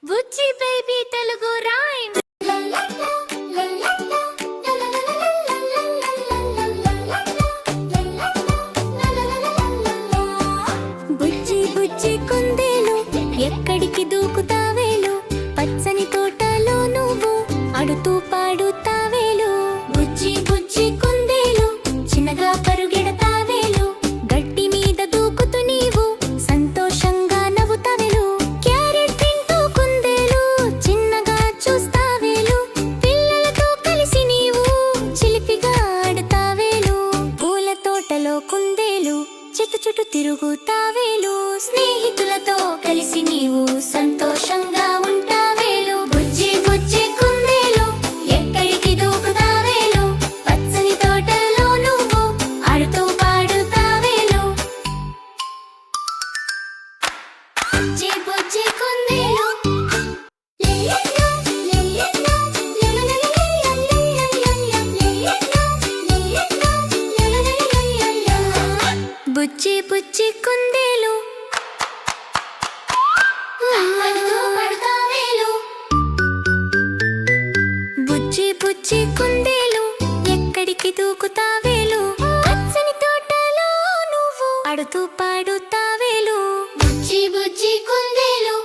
బుజ్జి baby Telugu rhyme. బుజ్జి బుజ్జి కుందేలు ఎక్కడికి దూకుతావేలు, పచ్చని తోటలో నువ్వు అడుతూ పాడుతావేలు. బుజ్జి బుజ్జి కుందేలు చిన్నగా పరుగెడతావేలు, గట్టి మీద దూకుతూ నీవు సంతోషంగా నవ్వుతావేలు. క్యారెట్ తింటూ కుందేలు చిన్నగా చూస్తావేలు, పిల్లలతో కలిసి నీవు చిలిపిగా ఆడతావేలు. పూల తోటలో కుందేలు చెట్టు చుట్టూ తిరుగుతావేలు, స్నేహితులతో కలిసి నీవు సంతోషంగా ఉంటావేలు. బుజ్జి బుజ్జి కుందేలు ఎక్కడికి దూకుతావేలు, పచ్చని తోటలో నువ్వు ఆడుతూ పాడుతావేలు. బుజ్జి బుజ్జి కుందేలు బుజ్జి బుజ్జి కుందేలు పడతావేలు. బుజ్జి బుజ్జి కుందేలు ఎక్కడికి దూకుతావేలు, పచ్చని తోటలో నువ్వు ఆడుతూ పాడుతావేలు. బుజ్జి బుజ్జి కుందేలు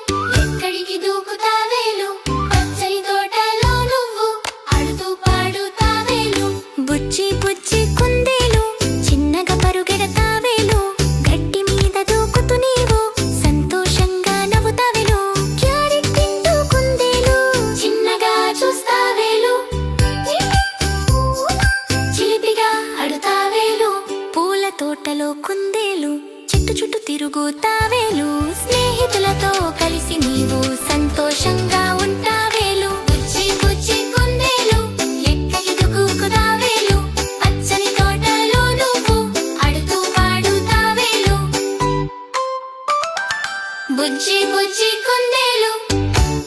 ఎక్కడికి దూకుతావేలు, పచ్చని తోటలో నువ్వు ఆడుతూ పాడుతావేలు. బుజ్జి బుజ్జి కుందేలు చిన్నగా పరుగెడతావేలు, గట్టి మీద దూకుతూ నీవు సంతోషంగా నవ్వుతావేలు. క్యారెట్ తింటూ కుందేలు చిన్నగా చూస్తావేలు, చిలిపిగా ఆడుతావేలు. పూల తోటలో కుందేలు చెట్టు చుట్టూ తిరుగుతావేలు, స్నేహితులతో కలిసి నీవు సంతోషంగా ఉంటావేలు. బుజ్జి బుజ్జి కుందేలు ఎక్కడికి దూకుతావేలు, పచ్చని తోటలో నువ్వు ఆడుతూ పాడుతావేలు. బుజ్జి బుజ్జి కుందేలు